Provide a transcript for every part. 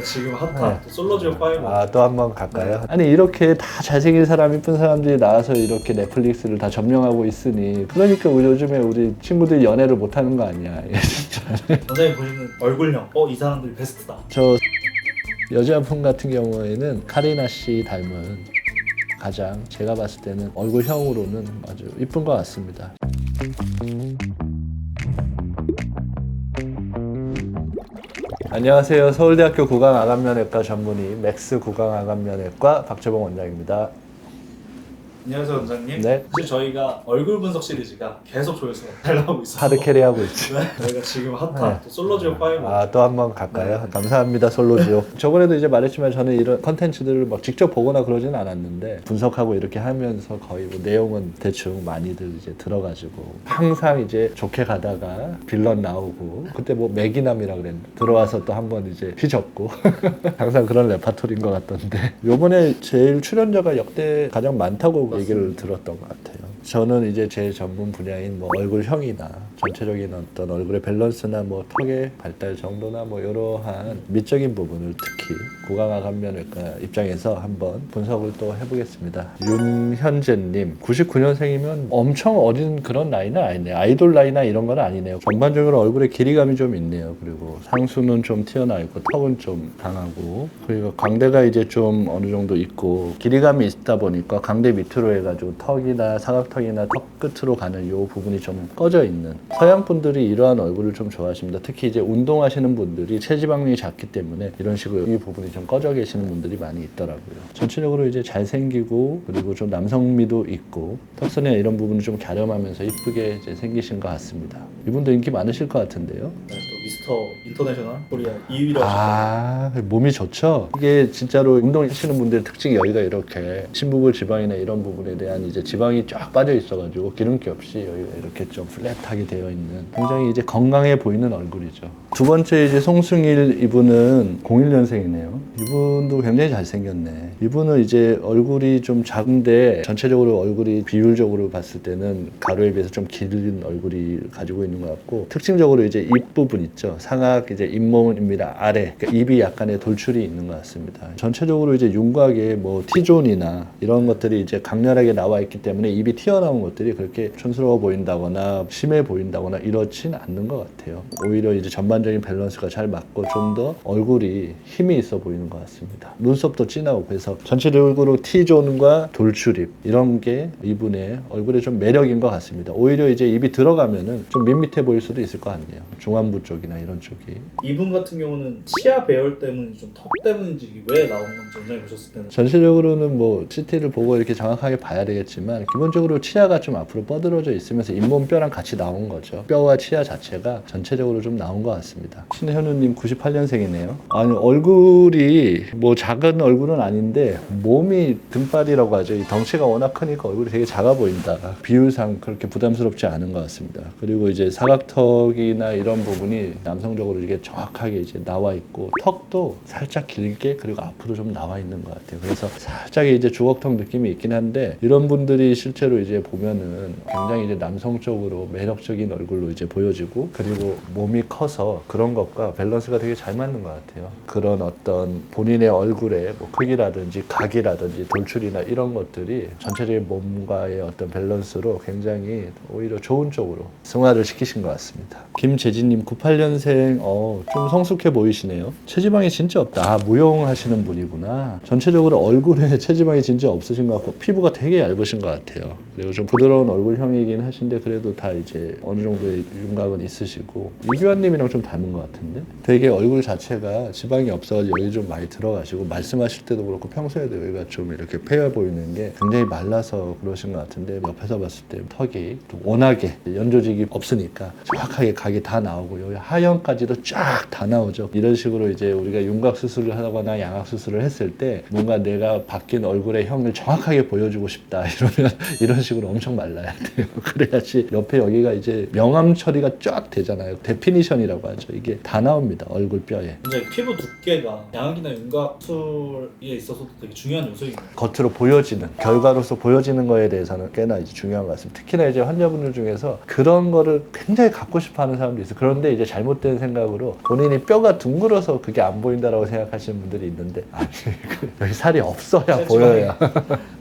지금 핫한 또 솔로지오 5. 또 한번 갈까요? 아니 이렇게 다 잘생긴 사람, 이쁜 사람들이 나와서 이렇게 넷플릭스를 다 점령하고 있으니 그러니까 요즘에 우리 친구들이 연애를 못하는 거 아니야. 진짜. 원장님 보시는 얼굴형 이 사람들이 베스트다. 저 여자분 같은 경우에는 카리나 씨 닮은 가장 제가 봤을 때는 얼굴형으로는 아주 이쁜 것 같습니다. 안녕하세요. 서울대학교 구강암면외과 전문의 맥스 구강암면외과 박재봉 원장입니다. 안녕하세요 원장님. 네. 사실 저희가 얼굴 분석 시리즈가 계속 조회수가 잘 나오고 있어요. 하드캐리하고 있죠. 네, 저희가 지금 핫한 또 솔로지오 5. 또 한번 갈까요? 감사합니다. 솔로지오. 저번에도 이제 말했지만 저는 이런 컨텐츠들을 막 직접 보거나 그러지는 않았는데 분석하고 이렇게 하면서 거의 뭐 내용은 대충 많이들 이제 들어가지고 항상 이제 좋게 가다가 빌런 나오고 그때 뭐 매기남이라 그랬는데 들어와서 또 한번 이제 휘젓고 항상 그런 레파토리인 것 같던데 요번에 제일 출연자가 역대 가장 많다고 얘기를 들었던 것 같아요. 저는 이제 제 전문 분야인 뭐 얼굴형이나 전체적인 어떤 얼굴의 밸런스나 뭐 턱의 발달 정도나 뭐 이러한 미적인 부분을 특히 구강암면외과 입장에서 한번 분석을 또 해보겠습니다. 윤현재님 99년생이면 엄청 어린 그런 나이는 아니네요. 아이돌 나이나 이런 건 아니네요. 전반적으로 얼굴에 길이감이 좀 있네요. 그리고 상수는 좀 튀어나와 있고 턱은 좀 강하고 그리고 광대가 이제 좀 어느 정도 있고 길이감이 있다 보니까 광대 밑으로 해가지고 턱이나 사각턱이나 턱 끝으로 가는 이 부분이 좀 꺼져 있는 서양 분들이 이러한 얼굴을 좀 좋아하십니다. 특히 이제 운동하시는 분들이 체지방률이 작기 때문에 이런 식으로 이 부분이 좀 꺼져 계시는 분들이 많이 있더라고요. 전체적으로 이제 잘생기고 그리고 좀 남성미도 있고 턱선이나 이런 부분을 좀 갸름하면서 이쁘게 이제 생기신 것 같습니다. 이분도 인기 많으실 것 같은데요. 네, 또 미스터 인터내셔널 코리아 2위로 하셨거든요. 몸이 좋죠? 이게 진짜로 운동하시는 분들의 특징이 여기가 이렇게 심부글 지방이나 이런 부분에 대한 이제 지방이 쫙 빠져 있어가지고 기름기 없이 여기가 이렇게 좀 플랫하게 되어 있는 굉장히 이제 건강해 보이는 얼굴이죠. 두 번째 이제 송승일 이분은 01년생이네요. 이분도 굉장히 잘생겼네. 이분은 이제 얼굴이 좀 작은데 전체적으로 얼굴이 비율적으로 봤을 때는 가로에 비해서 좀 긴 얼굴이 가지고 있는 것 같고 특징적으로 이제 입 부분 있죠. 상악 이제 잇몸입니다. 아래 그러니까 입이 약간의 돌출이 있는 것 같습니다. 전체적으로 이제 윤곽에 뭐 T존이나 이런 것들이 이제 강렬하게 나와 있기 때문에 입이 튀어나온 것들이 그렇게 촌스러워 보인다거나 심해 보인다거나 이렇진 않는 것 같아요. 오히려 이제 전반적인 밸런스가 잘 맞고 좀 더 얼굴이 힘이 있어 보이는 것 같습니다. 눈썹도 진하고 그래서 전체적으로 T존과 돌출입 이런 게 이분의 얼굴의 좀 매력인 것 같습니다. 오히려 이제 입이 들어가면은 좀 밋밋해 보일 수도 있을 것 같네요. 중안부 쪽이나 이런 쪽이. 이분 같은 경우는 치아 배열 때문인지 좀 턱 때문인지 왜 나온 건지 원장님 보셨을 때는 전체적으로는 뭐 CT를 보고 이렇게 정확하게 봐야 되겠지만 기본적으로 치아가 좀 앞으로 뻗어져 있으면서 잇몸뼈랑 같이 나온 거죠. 뼈와 치아 자체가 전체적으로 좀 나온 것 같습니다. 신현우님 98년생이네요. 아니 얼굴이 뭐 작은 얼굴은 아닌데 몸이 등발이라고 하죠. 이 덩치가 워낙 크니까 얼굴이 되게 작아 보인다. 비율상 그렇게 부담스럽지 않은 것 같습니다. 그리고 이제 사각턱이나 이런 부분이 남성적으로 이게 정확하게 이제 나와 있고 턱도 살짝 길게 그리고 앞으로 좀 나와 있는 것 같아요. 그래서 살짝 이제 주걱턱 느낌이 있긴 한데 이런 분들이 실제로 이제 보면은 굉장히 이제 남성적으로 매력적인 얼굴로 이제 보여지고 그리고 몸이 커서 그런 것과 밸런스가 되게 잘 맞는 것 같아요. 그런 어떤 본인의 얼굴의 뭐 크기라든지 각이라든지 돌출이나 이런 것들이 전체적인 몸과의 어떤 밸런스로 굉장히 오히려 좋은 쪽으로 승화를 시키신 것 같습니다. 김재진님 98년생 좀 성숙해 보이시네요. 체지방이 진짜 없다. 무용하시는 분이구나. 전체적으로 얼굴에 체지방이 진짜 없으신 것 같고 피부가 되게 얇으신 것 같아요. 그리고 좀 부드러운 얼굴형이긴 하신데 그래도 다 이제 어느 정도의 윤곽은 있으시고 이규환님이랑 좀 닮은 것 같은데 되게 얼굴 자체가 지방이 없어가지고 여기 좀 많이 들어가시고 말씀하실 때도 그렇고 평소에도 여기가 좀 이렇게 패여 보이는 게 굉장히 말라서 그러신 것 같은데 옆에서 봤을 때 턱이 워낙에 연조직이 없으니까 정확하게 각이 다 나오고 여기 하형까지도 쫙 다 나오죠. 이런 식으로 이제 우리가 윤곽 수술을 하거나 양악 수술을 했을 때 뭔가 내가 바뀐 얼굴의 형을 정확하게 보여주고 싶다 이러면 이런 식으로 엄청 말라야 돼요. 그래야지 옆에 여기가 이제 명암 처리가 쫙 되잖아요. 데피니션이라고 하죠. 이게 다 나옵니다. 얼굴 뼈에. 이제 피부 두께가 양악이나 윤곽 수술에 있어서도 되게 중요한 요소입니다. 겉으로 보여지는 결과로서 보여지는 거에 대해서는 꽤나 이제 중요한 것 같습니다. 특히나 이제 환자분들 중에서 그런 거를 굉장히 갖고 싶어하는 사람도 있어요. 그런데 이제 잘못 잘못된 생각으로 본인이 뼈가 둥글어서 그게 안 보인다라고 생각하시는 분들이 있는데 아니 여기 살이 없어야 보여야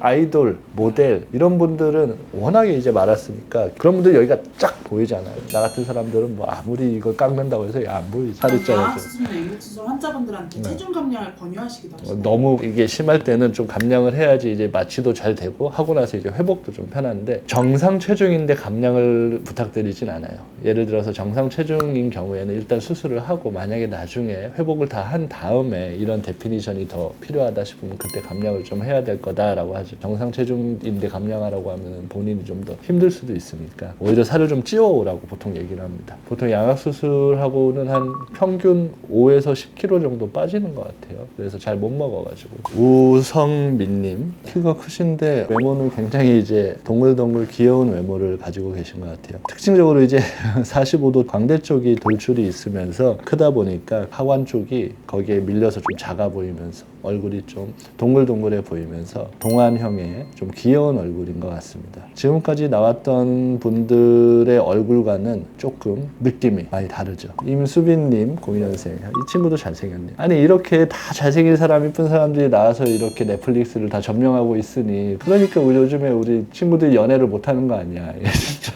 아이돌, 모델 이런 분들은 워낙에 이제 많았으니까 그런 분들 여기가 쫙 보이잖아요. 나 같은 사람들은 뭐 아무리 이걸 깎는다고 해서 안 보이지. 살이 쪄가지고. 양악수술이나 인공수술 환자분들한테 체중 감량을 권유하시기도 하시나요? 너무 이게 심할 때는 좀 감량을 해야지 이제 마취도 잘 되고 하고 나서 이제 회복도 좀 편한데 정상 체중인데 감량을 부탁드리진 않아요. 예를 들어서 정상 체중인 경우에는 일단 수술을 하고 만약에 나중에 회복을 다 한 다음에 이런 데피니션이 더 필요하다 싶으면 그때 감량을 좀 해야 될 거다라고 하죠. 정상 체중인데 감량하라고 하면 본인이 좀 더 힘들 수도 있으니까 오히려 살을 좀 찌워오라고 보통 얘기를 합니다. 보통 양악수술하고는 한 평균 5에서 10kg 정도 빠지는 것 같아요. 그래서 잘 못 먹어가지고. 우성민님 키가 크신데 외모는 굉장히 이제 동글동글 귀여운 외모를 가지고 계신 것 같아요. 특징적으로 이제 45도 광대 쪽이 돌출이 있으면서 크다 보니까 하관 쪽이 거기에 밀려서 좀 작아 보이면서 얼굴이 좀 동글동글해 보이면서 동안형의 좀 귀여운 얼굴인 것 같습니다. 지금까지 나왔던 분들의 얼굴과는 조금 느낌이 많이 다르죠. 임수빈님 02년생 이 친구도 잘생겼네요. 아니 이렇게 다 잘생긴 사람 이쁜 사람들이 나와서 이렇게 넷플릭스를 다 점령하고 있으니 그러니까 요즘에 우리 친구들이 연애를 못하는 거 아니야. 진짜.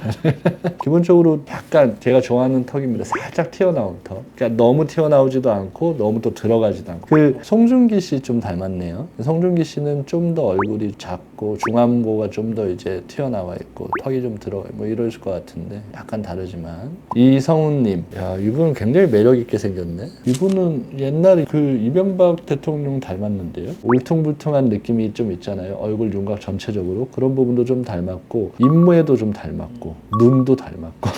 기본적으로 약간 제가 좋아하는 턱입니다. 살짝 튀어나온 턱. 그러니까 너무 튀어나오지도 않고 너무 또 들어가지도 않고. 그 송중기 씨 좀 닮았네요. 송중기 씨는 좀 더 얼굴이 작고 중안부가 좀 더 이제 튀어나와 있고 턱이 좀 들어가 뭐 이러실 것 같은데 약간 다르지만 이성훈님, 야 이분은 굉장히 매력 있게 생겼네. 이분은 옛날에 그 이명박 대통령 닮았는데요. 울퉁불퉁한 느낌이 좀 있잖아요. 얼굴 윤곽 전체적으로 그런 부분도 좀 닮았고 입모에도 좀 닮았고 눈도 닮았고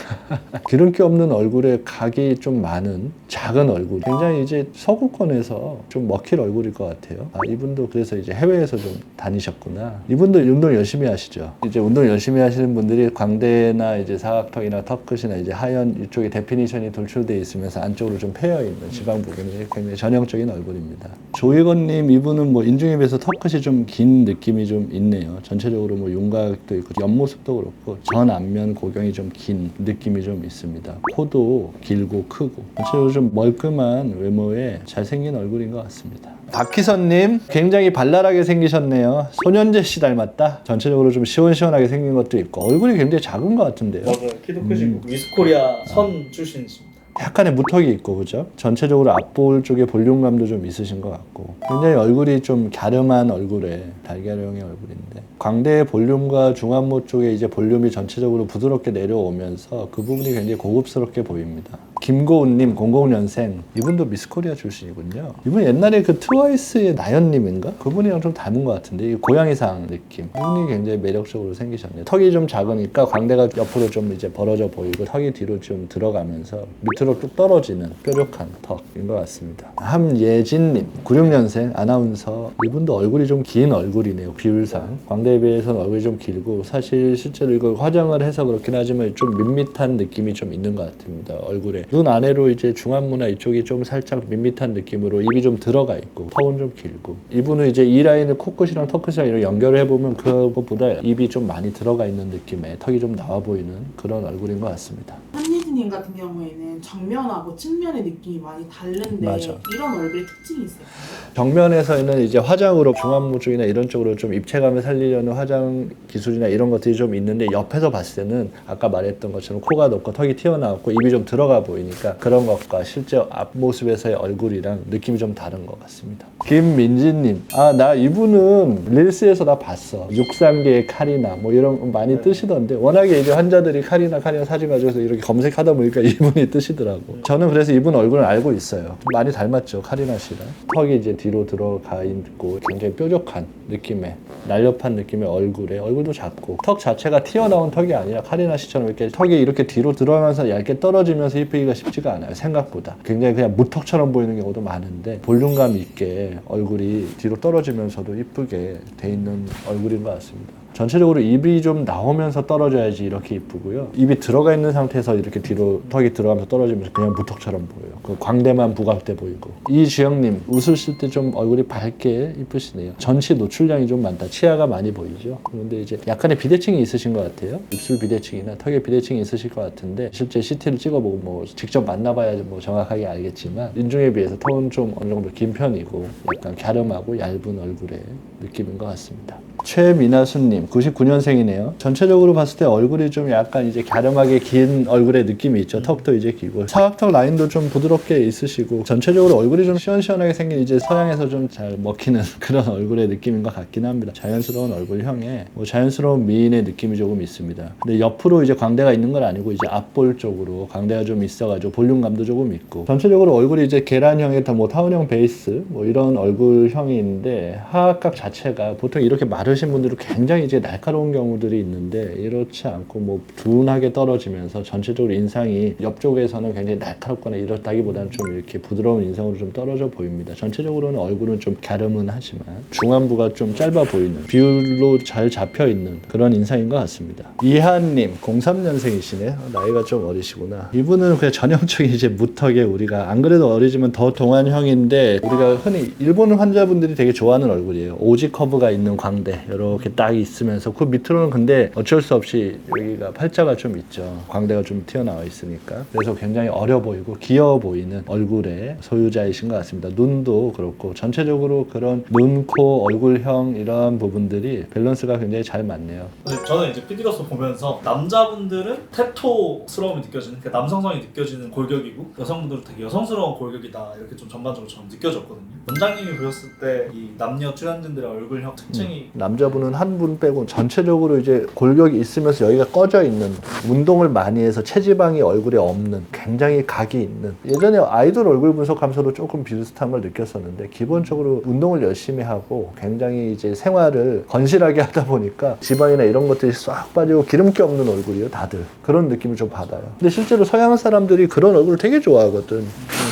기름기 없는 얼굴에 각이 좀 많은 작은 얼굴. 굉장히 이제 서구권에서 좀 먹힐 얼굴일 것 같아요. 아, 이분도 그래서 이제 해외에서 좀 다니셨구나. 이분도 운동 열심히 하시죠. 이제 운동 열심히 하시는 분들이 광대나 이제 사각턱이나 턱끝이나 이제 하연 이쪽에 데피니션이 돌출되어 있으면서 안쪽으로 좀 패여 있는 지방 부분이 굉장히 전형적인 얼굴입니다. 조희건님 이분은 뭐 인중에 비해서 턱끝이 좀 긴 느낌이 좀 있네요. 전체적으로 뭐 윤곽도 있고 옆모습도 그렇고 전 안면 고경이 좀 긴 느낌이 좀 있습니다. 코도 길고 크고 전체적으로 좀 멀끔한 외모에 잘생긴 얼굴인 것 같습니다. 박희선님 굉장히 발랄하게 생기셨네요. 소년재 씨 닮았다. 전체적으로 좀 시원시원하게 생긴 것도 있고 얼굴이 굉장히 작은 것 같은데요. 맞아요. 키도 크시고 미스코리아 선 출신이십니다. 약간의 무턱이 있고 그죠? 전체적으로 앞볼 쪽에 볼륨감도 좀 있으신 것 같고 굉장히 얼굴이 좀 갸름한 얼굴에 달걀형의 얼굴인데 광대의 볼륨과 중안모 쪽에 이제 볼륨이 전체적으로 부드럽게 내려오면서 그 부분이 굉장히 고급스럽게 보입니다. 김고은님 00년생 이분도 미스코리아 출신이군요. 이분 옛날에 그 트와이스의 나연님인가? 그분이랑 좀 닮은 것 같은데 이 고양이상 느낌. 이분이 굉장히 매력적으로 생기셨네요. 턱이 좀 작으니까 광대가 옆으로 좀 이제 벌어져 보이고 턱이 뒤로 좀 들어가면서 밑으로 뚝 떨어지는 뾰족한 턱인 것 같습니다. 함예진님 96년생 아나운서 이분도 얼굴이 좀 긴 얼굴이네요. 비율상 광대에 비해서는 얼굴이 좀 길고 사실 실제로 이걸 화장을 해서 그렇긴 하지만 좀 밋밋한 느낌이 좀 있는 것 같습니다. 얼굴에 눈 아래로 이제 중안부나 이쪽이 좀 살짝 밋밋한 느낌으로 입이 좀 들어가 있고 턱은 좀 길고 이분은 이제 이 라인을 코끝이랑 턱끝이랑 이렇게 연결을 해보면 그것보다 입이 좀 많이 들어가 있는 느낌의 턱이 좀 나와 보이는 그런 얼굴인 것 같습니다. 한예진님 같은 경우에는 정면하고 측면의 느낌이 많이 다른데 맞아. 이런 얼굴의 특징이 있을까요? 정면에서는 이제 화장으로 중안부 쪽이나 이런 쪽으로 좀 입체감을 살리려는 화장 기술이나 이런 것들이 좀 있는데 옆에서 봤을 때는 아까 말했던 것처럼 코가 높고 턱이 튀어나왔고 입이 좀 들어가 보이니까 그런 것과 실제 앞모습에서의 얼굴이랑 느낌이 좀 다른 것 같습니다. 김민지님 아 나 이분은 릴스에서 나 봤어. 육상계의 카리나 뭐 이런 거 많이 뜨시던데 워낙에 이제 환자들이 카리나 사진 가지고서 이렇게 검색하다 보니까 이분이 뜨시더라고. 저는 그래서 이분 얼굴을 알고 있어요. 많이 닮았죠 카리나 씨랑. 턱이 이제 뒤로 들어가 있고 굉장히 뾰족한 느낌의 날렵한 느낌의 얼굴도 작고 턱 자체가 튀어나온 턱이 아니라 카리나 씨처럼 이렇게 턱이 이렇게 뒤로 들어가면서 얇게 떨어지면서 이쁘기가 쉽지가 않아요. 생각보다 굉장히 그냥 무턱처럼 보이는 경우도 많은데 볼륨감 있게 얼굴이 뒤로 떨어지면서도 이쁘게 돼 있는 얼굴인 것 같습니다. 전체적으로 입이 좀 나오면서 떨어져야지 이렇게 이쁘고요. 입이 들어가 있는 상태에서 이렇게 뒤로 턱이 들어가면서 떨어지면서 그냥 무턱처럼 보여요. 그 광대만 부각돼 보이고. 이주영님, 웃으실 때 좀 얼굴이 밝게 이쁘시네요. 전치 노출량이 좀 많다. 치아가 많이 보이죠. 그런데 이제 약간의 비대칭이 있으신 것 같아요. 입술 비대칭이나 턱에 비대칭이 있으실 것 같은데 실제 CT를 찍어보고 뭐 직접 만나봐야 뭐 정확하게 알겠지만 인중에 비해서 턱은 좀 어느 정도 긴 편이고 약간 갸름하고 얇은 얼굴의 느낌인 것 같습니다. 최미나수님, 99년생이네요. 전체적으로 봤을 때 얼굴이 좀 약간 이제 갸름하게 긴 얼굴의 느낌이 있죠. 턱도 이제 길고 사각턱 라인도 좀 부드럽게 있으시고 전체적으로 얼굴이 좀 시원시원하게 생긴 이제 서양에서 좀 잘 먹히는 그런 얼굴의 느낌인 것 같긴 합니다. 자연스러운 얼굴형에 뭐 자연스러운 미인의 느낌이 조금 있습니다. 근데 옆으로 이제 광대가 있는 건 아니고 이제 앞볼 쪽으로 광대가 좀 있어가지고 볼륨감도 조금 있고 전체적으로 얼굴이 이제 계란형의 뭐 타원형 베이스 뭐 이런 얼굴형이 있는데 하악각 자체가 보통 이렇게 마르신 분들은 굉장히 이제 날카로운 경우들이 있는데 이렇지 않고 뭐 둔하게 떨어지면서 전체적으로 인상이 옆쪽에서는 굉장히 날카롭거나 이렇다기보다는 좀 이렇게 부드러운 인상으로 좀 떨어져 보입니다. 전체적으로는 얼굴은 좀 갸름은 하지만 중안부가 좀 짧아 보이는 비율로 잘 잡혀 있는 그런 인상인 것 같습니다. 이한님 03년생이시네. 나이가 좀 어리시구나. 이분은 그냥 전형적인 이제 무턱에 우리가 안 그래도 어리지만 더 동안형인데 우리가 흔히 일본 환자분들이 되게 좋아하는 얼굴이에요. 오지 커브가 있는 광대 이렇게 딱 있으면서 그 밑으로는 근데 어쩔 수 없이 여기가 팔자가 좀 있죠. 광대가 좀 튀어나와 있으니까 그래서 굉장히 어려 보이고 귀여워 보이는 얼굴의 소유자이신 것 같습니다. 눈도 그렇고 전체적으로 그런 눈, 코, 얼굴형 이런 부분들이 밸런스가 굉장히 잘 맞네요. 근데 저는 이제 PD로서 보면서 남자분들은 테토스러움이 느껴지는 그러니까 남성성이 느껴지는 골격이고 여성분들은 되게 여성스러운 골격이다 이렇게 좀 전반적으로 저는 느껴졌거든요. 원장님이 보셨을 때 이 남녀 출연진들의 얼굴형 특징이 남자분은 한 분 빼고 전체적으로 이제 골격이 있으면서 여기가 꺼져 있는 운동을 많이 해서 체지방이 얼굴에 없는 굉장히 각이 있는 예전에 아이돌 얼굴 분석하면서도 조금 비슷한 걸 느꼈었는데 기본적으로 운동을 열심히 하고 굉장히 이제 생활을 건실하게 하다 보니까 지방이나 이런 것들이 싹 빠지고 기름기 없는 얼굴이에요 다들 그런 느낌을 좀 받아요. 근데 실제로 서양 사람들이 그런 얼굴을 되게 좋아하거든.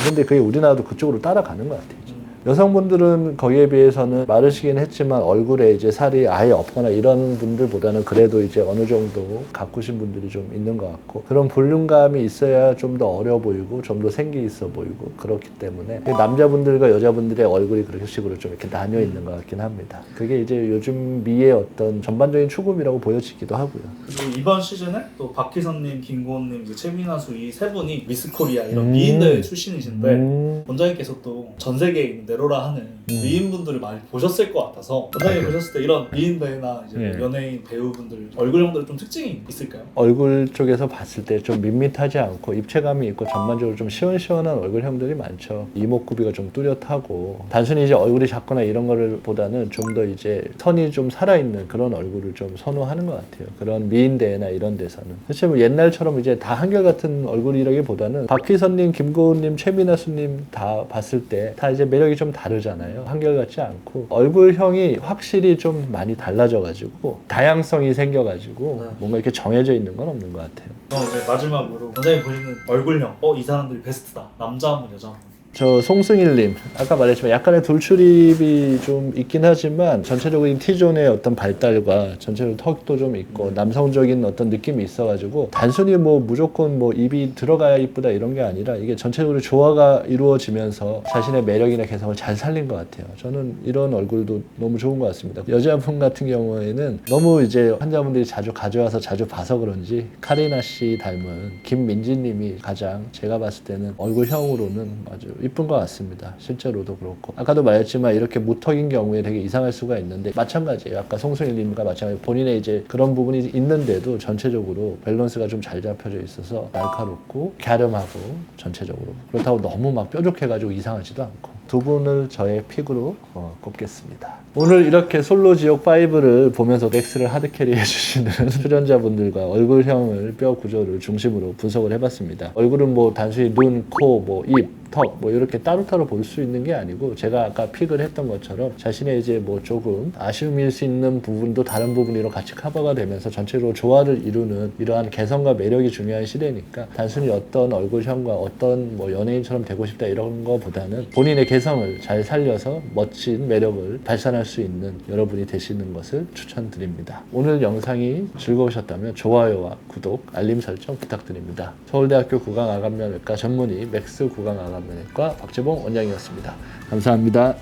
근데 그게 우리나라도 그쪽으로 따라가는 것 같아요. 여성분들은 거기에 비해서는 마르시긴 했지만 얼굴에 이제 살이 아예 없거나 이런 분들보다는 그래도 이제 어느 정도 가꾸신 분들이 좀 있는 것 같고 그런 볼륨감이 있어야 좀 더 어려 보이고 좀 더 생기 있어 보이고 그렇기 때문에 남자분들과 여자분들의 얼굴이 그런 식으로 좀 이렇게 나뉘어 있는 것 같긴 합니다. 그게 이제 요즘 미의 어떤 전반적인 추구미라고 보여지기도 하고요. 그리고 이번 시즌에 또 박희선님, 김고은님, 최민아수 이 세 분이 미스코리아 이런 미인대회 출신이신데 원장님께서 또 전 세계에 있는 네로라 하는 미인분들을 많이 보셨을 것 같아서 원장님 보셨을 때 이런 미인대회나 이제 연예인 배우분들 얼굴형들 좀 특징이 있을까요? 얼굴 쪽에서 봤을 때 좀 밋밋하지 않고 입체감이 있고 전반적으로 좀 시원시원한 얼굴형들이 많죠. 이목구비가 좀 뚜렷하고 단순히 이제 얼굴이 작거나 이런 거를 보다는 좀 더 이제 선이 좀 살아있는 그런 얼굴을 좀 선호하는 것 같아요. 그런 미인대회나 이런 데서는. 사실 뭐 옛날처럼 이제 다 한결같은 얼굴이라기보다는 박희선님, 김고은님, 최민아수님 다 봤을 때 다 이제 매력이 좀 다르잖아요. 한결같지 않고 얼굴형이 확실히 좀 많이 달라져가지고 다양성이 생겨가지고 뭔가 이렇게 정해져 있는 건 없는 것 같아요. 이제 마지막으로 원장님 보시는 얼굴형 이 사람들이 베스트다. 남자 한 분, 여자 한 분. 저 송승일님 아까 말했지만 약간의 돌출입이 좀 있긴 하지만 전체적인 T존의 어떤 발달과 전체적으로 턱도 좀 있고 남성적인 어떤 느낌이 있어가지고 단순히 뭐 무조건 뭐 입이 들어가야 이쁘다 이런 게 아니라 이게 전체적으로 조화가 이루어지면서 자신의 매력이나 개성을 잘 살린 것 같아요. 저는 이런 얼굴도 너무 좋은 것 같습니다. 여자분 같은 경우에는 너무 이제 환자분들이 자주 가져와서 자주 봐서 그런지 카리나 씨 닮은 김민지님이 가장 제가 봤을 때는 얼굴형으로는 아주 이쁜 것 같습니다. 실제로도 그렇고 아까도 말했지만 이렇게 무턱인 경우에 되게 이상할 수가 있는데 마찬가지예요. 아까 송승일님과 마찬가지 본인의 이제 그런 부분이 있는데도 전체적으로 밸런스가 좀 잘 잡혀져 있어서 날카롭고 갸름하고 전체적으로 그렇다고 너무 막 뾰족해가지고 이상하지도 않고 두 분을 저의 픽으로 꼽겠습니다. 오늘 이렇게 솔로지옥 5를 보면서 넥스를 하드캐리 해주시는 출연자분들과 얼굴형을 뼈 구조를 중심으로 분석을 해봤습니다. 얼굴은 뭐 단순히 눈, 코, 뭐 입, 턱 뭐 이렇게 따로따로 볼 수 있는 게 아니고 제가 아까 픽을 했던 것처럼 자신의 이제 뭐 조금 아쉬움일 수 있는 부분도 다른 부분으로 같이 커버가 되면서 전체로 조화를 이루는 이러한 개성과 매력이 중요한 시대니까 단순히 어떤 얼굴형과 어떤 뭐 연예인처럼 되고 싶다 이런 거보다는 본인의 개성 개성을 잘 살려서 멋진 매력을 발산할 수 있는 여러분이 되시는 것을 추천드립니다. 오늘 영상이 즐거우셨다면 좋아요와 구독, 알림 설정 부탁드립니다. 서울대학교 구강암면외과 전문의 맥스 구강암면외과 박재봉 원장이었습니다. 감사합니다.